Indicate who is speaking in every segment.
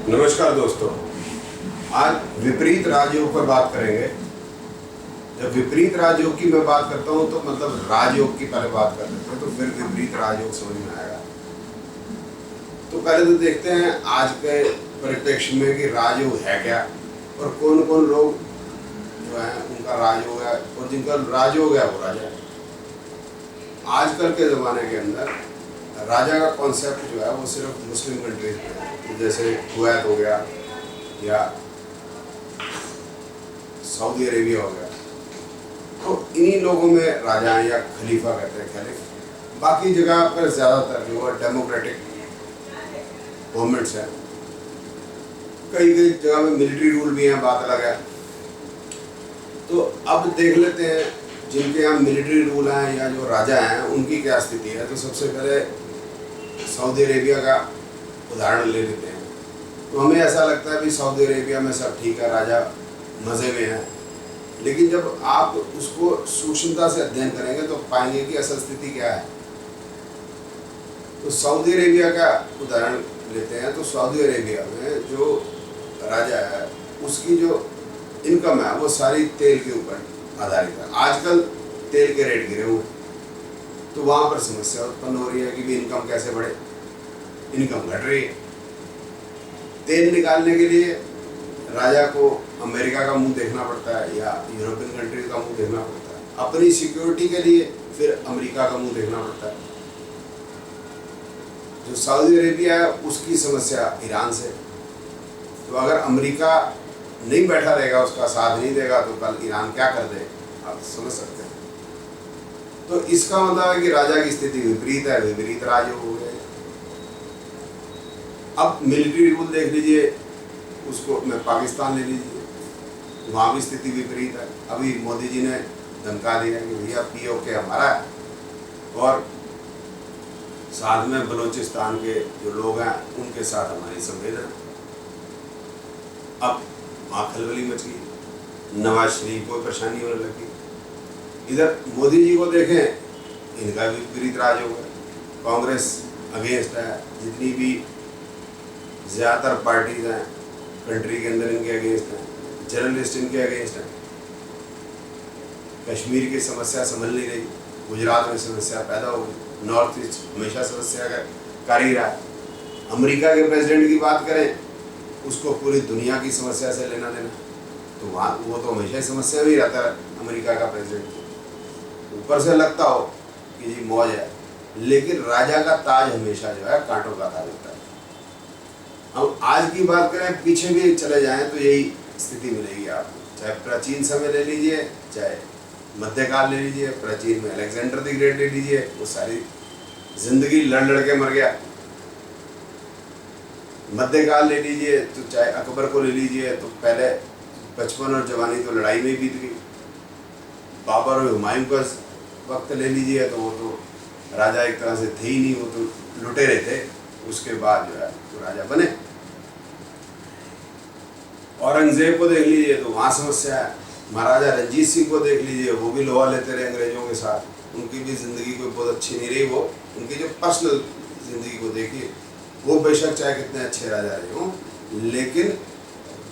Speaker 1: नमस्कार दोस्तों, आज विपरीत राजयोग पर बात करेंगे। जब विपरीत राजयोग की मैं बात करता हूँ तो मतलब राजयोग की पहले बात कर लेते हैं तो फिर विपरीत राजयोग समझ में आएगा। तो पहले तो देखते हैं आज के परिप्रेक्ष्य में कि राजयोग है क्या और कौन कौन लोग जो है उनका राजयोग है और जिनका राजयोग है वो राजा है। आजकल के ज़माने के अंदर राजा का कॉन्सेप्ट जो है वो सिर्फ मुस्लिम कंट्रीज में है, जैसे कुवैत हो गया या सऊदी अरेबिया हो गया। तो इन्हीं लोगों में राजा हैं या खलीफा कहते हैं खलीफ। बाकी जगह पर ज़्यादातर जो है डेमोक्रेटिक गवर्नमेंट्स हैं। कई कई जगह में मिलिट्री रूल भी हैं, बात अलग है। तो अब देख लेते हैं जिनके यहाँ मिलिट्री रूल हैं या जो राजा हैं उनकी क्या स्थिति है। तो सबसे पहले सऊदी अरेबिया का उदाहरण ले लेते हैं। तो हमें ऐसा लगता है कि सऊदी अरेबिया में सब ठीक है, राजा मज़े में है, लेकिन जब आप उसको सूक्ष्मता से अध्ययन करेंगे तो पाएंगे कि असल स्थिति क्या है। तो सऊदी अरेबिया का उदाहरण लेते हैं। तो सऊदी अरेबिया में जो राजा है उसकी जो इनकम है वो सारी तेल के ऊपर आधारित है। आजकल तेल के रेट गिरे हुए, तो वहाँ पर समस्या उत्पन्न हो रही है कि भी इनकम कैसे बढ़े। इनकम घट रही है। तेल निकालने के लिए राजा को अमेरिका का मुंह देखना पड़ता है या यूरोपियन कंट्रीज का मुंह देखना पड़ता है। अपनी सिक्योरिटी के लिए फिर अमेरिका का मुंह देखना पड़ता है। जो सऊदी अरेबिया है उसकी समस्या ईरान से। तो अगर अमेरिका नहीं बैठा रहेगा, उसका साथ नहीं देगा, तो कल ईरान क्या कर दे, आप समझ सकते हैं। तो इसका मतलब है कि राजा की स्थिति विपरीत है, विपरीत राजयोग हो गए। अब मिलिट्री रूल देख लीजिए, उसको में पाकिस्तान ले लीजिए, वहाँ भी स्थिति विपरीत है। अभी मोदी जी ने धमका दिया कि भैया पीओके हमारा है और साथ में बलूचिस्तान के जो लोग हैं उनके साथ हमारी संवेदना। अब वहाँ खलबली मच गई, नवाज शरीफ को परेशानी होने लगी। इधर मोदी जी को देखें, इनका भी विपरीत राजयोग है। कांग्रेस अगेंस्ट है, जितनी भी ज़्यादातर पार्टीज हैं कंट्री के अंदर इनके अगेंस्ट हैं, जर्नलिस्ट इनके अगेंस्ट हैं। कश्मीर की समस्या संभल नहीं रही, गुजरात में समस्या पैदा हो गई, नॉर्थ ईस्ट हमेशा समस्या का कर ही रहा है। अमेरिका के प्रेसिडेंट की बात करें, उसको पूरी दुनिया की समस्या से लेना देना, तो वहाँ वो तो हमेशा ही समस्या में ही रहता है अमेरिका का प्रेसिडेंट। ऊपर से लगता हो कि जी मौज है, लेकिन राजा का ताज हमेशा जो है कांटों का ताज होता है। हम आज की बात करें, पीछे भी चले जाएं तो यही स्थिति मिलेगी आपको। चाहे प्राचीन समय ले लीजिए, चाहे मध्यकाल ले लीजिए। प्राचीन में अलेक्जेंडर द ग्रेट ले लीजिए, वो सारी जिंदगी लड़ लड़ के मर गया। मध्यकाल ले लीजिए तो चाहे अकबर को ले लीजिए, तो पहले बचपन और जवानी तो लड़ाई में बीत गई। बाबर और हुमायूं का वक्त ले लीजिए तो वो तो राजा एक तरह से थे ही नहीं, वो तो लुटेरे थे। उसके बाद जो है तो राजा बने। औरंगजेब को देख लीजिए तो वहाँ समस्या है। महाराजा रंजीत सिंह को देख लीजिए, वो भी लोहा लेते रहे अंग्रेजों के साथ। उनकी भी ज़िंदगी कोई बहुत अच्छी नहीं रही। वो उनकी जो पर्सनल ज़िंदगी को देखिए, वो बेशक चाहे कितने अच्छे राजा रहे हों, लेकिन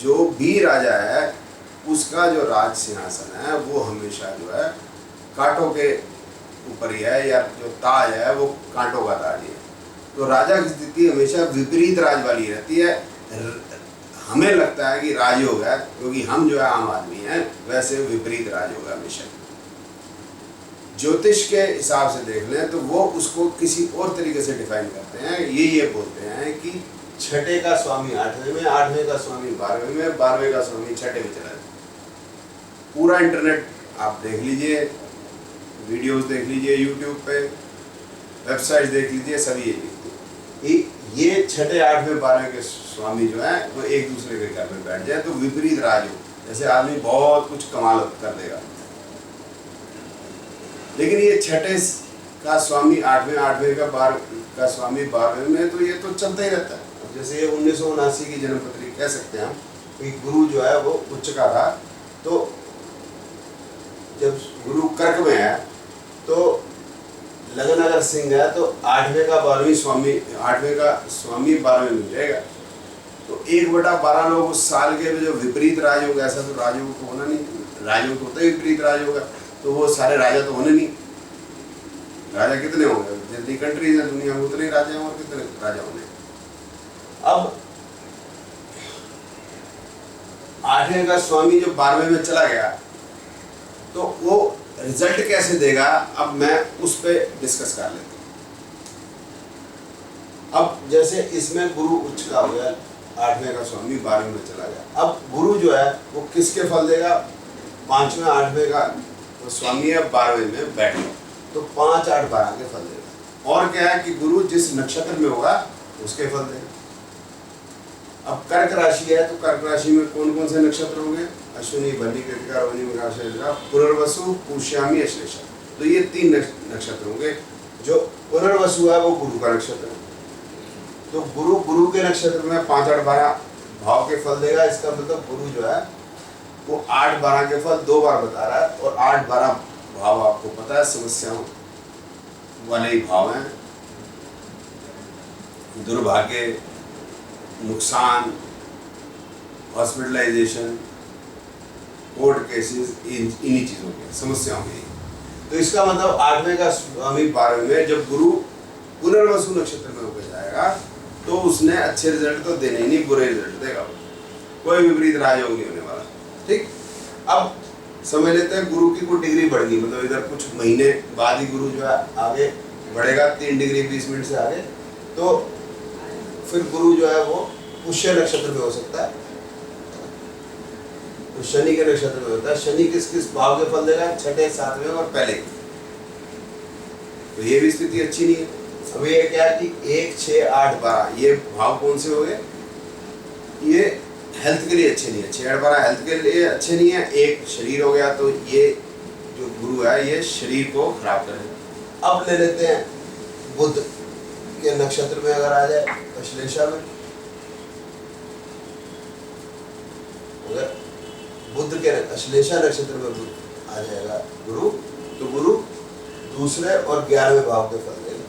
Speaker 1: जो भी राजा है उसका जो राज सिंहासन है वो हमेशा जो है कांटों के ऊपर ही है, या जो ताज है वो कांटों का ताज ही है। तो राजा की स्थिति हमेशा विपरीत राज वाली रहती है। हमें लगता है कि राजयोग है क्योंकि हम जो है आम आदमी हैं, वैसे विपरीत राजयोग है हमेशा। ज्योतिष के हिसाब से देख लें तो वो उसको किसी और तरीके से डिफाइन करते हैं। ये बोलते हैं कि छठे का स्वामी आठवें में, आठवें का स्वामी बारहवें में, बारहवें का स्वामी छठे में चला जाए। पूरा इंटरनेट आप देख लीजिए, वीडियोस देख लीजिए यूट्यूब पे, वेबसाइट देख लीजिए, सभी ये लिखते हैं ये छठे आठवें बारहवें के स्वामी जो है वो एक दूसरे के घर में बैठ जाए तो विपरीत राजयोग। जैसे आदमी बहुत कुछ कमाल कर देगा, लेकिन ये छठे का स्वामी आठवें, आठवें का स्वामी बारहवें में, तो ये तो चलता ही रहता है। अब जैसे ये 1979 की जन्मपत्री कह सकते हैं हम कि गुरु जो है वो उच्च का था। तो जब गुरु कर्क में है तो लगन अगर सिंह है तो आठवें का स्वामी 12वें में जाएगा। तो 1/12 लोग उस साल के जो विपरीत राजयोग, ऐसा तो राजयोग तो होना नहीं, राजयोग तो होता ही विपरीत राजयोग है, तो वो सारे राजा तो होने नहीं। राजा कितने होंगे, जितनी कंट्रीज है दुनिया में उतने राजा और कितने राजा होंगे। अब 8वें का स्वामी जो 12वें में चला गया तो वो रिजल्ट कैसे देगा, अब मैं उस पर डिस्कस कर लेता हूँ। अब जैसे इसमें गुरु उच्च का हो गया, 8वें का स्वामी 12वें में चला गया। अब गुरु जो है वो किसके फल देगा, 5वें 8वें का तो स्वामी है 12वें में बैठ गया तो 5 8 12 के फल देगा। और क्या है कि गुरु जिस नक्षत्र में होगा उसके फल देगा। अब कर्क राशि है तो कर्क राशि में कौन कौन से नक्षत्र होंगे, अश्विनी भरणी कृतिका रोहिणी मृगशिरा पुनर्वसु पुष्यामी अश्लेषा, तो ये 3 नक्षत्र होंगे। जो पुनर्वसु है वो गुरु का नक्षत्र है, तो गुरु के नक्षत्र में 5 8 12 भाव के फल देगा। इसका मतलब गुरु जो है वो 8 12 के फल 2 बार बता रहा है, और 8 12 भाव आपको पता है समस्याओं वाले ही भाव हैं, दुर्भाग्य, नुकसान, हॉस्पिटलाइजेशन, कोर्ट केसेस, इन्हीं चीजों के समस्याओं के। तो इसका मतलब 8वें का स्वामी 12वें में जब गुरु पुनर्वसु नक्षत्र में होकर जाएगा तो उसने अच्छे रिजल्ट तो देने ही नहीं, बुरे रिजल्ट देगा, कोई विपरीत राजयोग नहीं होने वाला। ठीक, अब समझ लेते हैं गुरु की कोई डिग्री बढ़ गई, मतलब इधर कुछ महीने बाद ही गुरु जो है आगे बढ़ेगा 3 डिग्री 20 मिनट से आगे, तो फिर गुरु जो है वो पुष्य नक्षत्र में हो सकता है, तो शनि के नक्षत्र में होता है। शनि किस किस भाव के फल देगा, 6ठे 7वें और पहले, तो ये भी स्थिति अच्छी नहीं है। अब ये क्या है कि 1 6 8 12 ये भाव कौन से हो गए, ये हेल्थ के लिए अच्छे नहीं है, 6 8 12 हेल्थ के लिए अच्छे नहीं है। एक शरीर हो गया, तो ये जो गुरु है ये शरीर को खराब करेगा। अब ले लेते हैं बुध के नक्षत्र में अगर आ जाए अश्लेषा में, अगर बुध के अश्लेषा नक्षत्र में बुध आ जाएगा गुरु, तो गुरु दूसरे और 11वें भाव के फल देगा।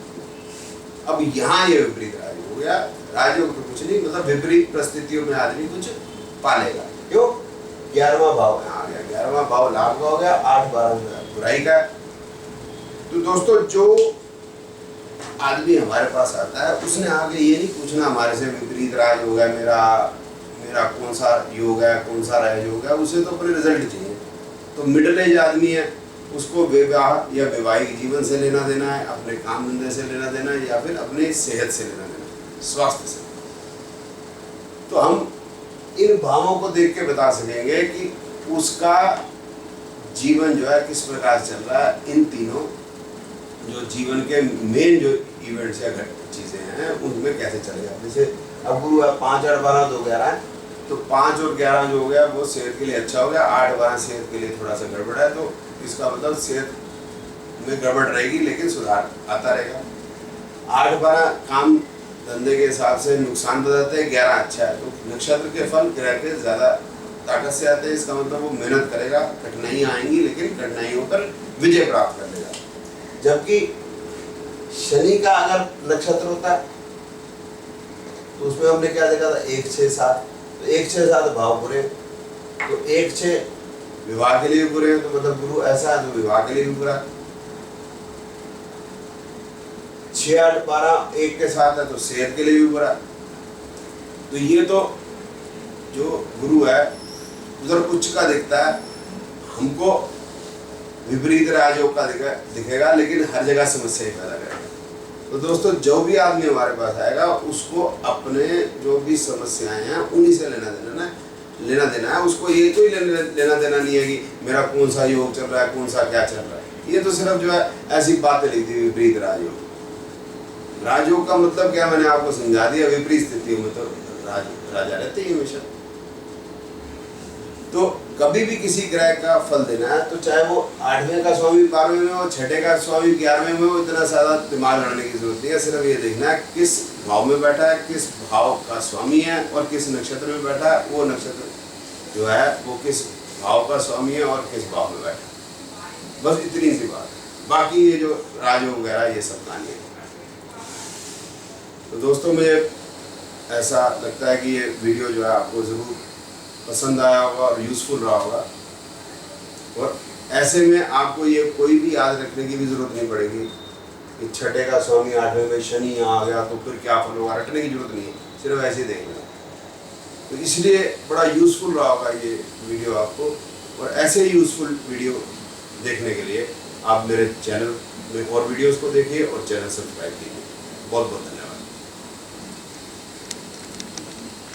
Speaker 1: अब यहाँ ये विपरीत राजयोग हो गया, राजयोग तो कुछ नहीं, मतलब विपरीत परिस्थितियों में आदमी कुछ पालेगा। क्यों, 11वां भाव में आ गया, 11वां भाव लाभ का हो गया, 8 12 जो है बुराई का। तो दोस्तों जो आदमी हमारे पास आता है उसने आगे ये नहीं पूछना हमारे से विपरीत राजयोग है, मेरा कौन सा योग है, कौन सा राजयोग है, उसे तो अपने रिजल्ट चाहिए। तो मिडिल एज आदमी है, उसको विवाह या वैवाहिक जीवन से लेना देना है, अपने काम धंधे से लेना देना है, या फिर अपनी सेहत से लेना देना है, स्वास्थ्य से। तो हम इन भावों को देख के बता सकेंगे कि उसका जीवन जो है किस प्रकार चल रहा है। इन तीनों जो जीवन के मेन जो इवेंट्स या चीज़ें हैं उनमें कैसे चलेगा। जैसे अब गुरु है 5 8 12 2 11 है, तो 5 और 11 जो हो गया वो सेहत के लिए अच्छा हो गया, 8 12 सेहत के लिए थोड़ा सा गड़बड़ है, तो इसका मतलब सेहत में गड़बड़ रहेगी लेकिन सुधार आता रहेगा। 8 12 काम धंधे के हिसाब से नुकसान बताते हैं, 11 अच्छा है, तो नक्षत्र के फल ग्रह के ज़्यादा ताकत से आते हैं। इसका मतलब वो मेहनत करेगा, कठिनाइयाँ आएंगी लेकिन कठिनाइयों पर विजय प्राप्त कर लेगा। जबकि शनि का अगर नक्षत्र होता है तो उसमें हमने क्या देखा था, 1 6 7, तो 1 6 7 भाव बुरे, तो 1 6 विवाह के लिए बुरे हैं, तो मतलब गुरु ऐसा है तो विवाह के लिए भी बुरा। 6 8 12 1 के साथ है तो सेहत के लिए भी बुरा। तो ये तो जो गुरु है उधर उच्च का दिखता है, हमको विपरीत राजयोग का दिखेगा, लेकिन हर जगह समस्या ही पैदा करेगा। तो दोस्तों जो भी आदमी हमारे पास आएगा उसको अपने जो भी समस्याएं हैं उन्हीं से लेना देना है। उसको ये तो ही लेना देना नहीं है कि मेरा कौन सा योग चल रहा है, कौन सा क्या चल रहा है। ये तो सिर्फ जो है ऐसी बातें लिख दी विपरीत राजयोग। राजयोग का मतलब क्या मैंने आपको समझा दिया, विपरीत स्थितियों में तो राजा रहते ही हमेशा। तो कभी भी किसी ग्रह का फल देना है तो चाहे वो 8वें का स्वामी 12वें में हो, 6ठे का स्वामी 11वें में हो, इतना ज़्यादा दिमाग लगाने की जरूरत नहीं है। सिर्फ ये देखना है किस भाव में बैठा है, किस भाव का स्वामी है और किस नक्षत्र में बैठा है, वो नक्षत्र जो है वो किस भाव का स्वामी है और किस भाव में बैठा है। बस इतनी सी बात है, बाकी ये जो राजयोग वगैरह ये सब कहानी है। तो दोस्तों मुझे ऐसा लगता है कि ये वीडियो जो है आपको ज़रूर पसंद आया होगा और यूज़फुल रहा होगा। और ऐसे में आपको ये कोई भी याद रखने की भी ज़रूरत नहीं पड़ेगी कि छठे का स्वामी 8वें में शनि आ गया तो फिर क्या फल होगा, रटने की जरूरत नहीं है, सिर्फ ऐसे ही देखेंगे। तो इसलिए बड़ा यूज़फुल रहा होगा ये वीडियो आपको। और ऐसे ही यूज़फुल वीडियो देखने के लिए आप मेरे चैनल में और वीडियोस को देखिए और चैनल सब्सक्राइब कीजिए। बहुत बहुत धन्यवाद।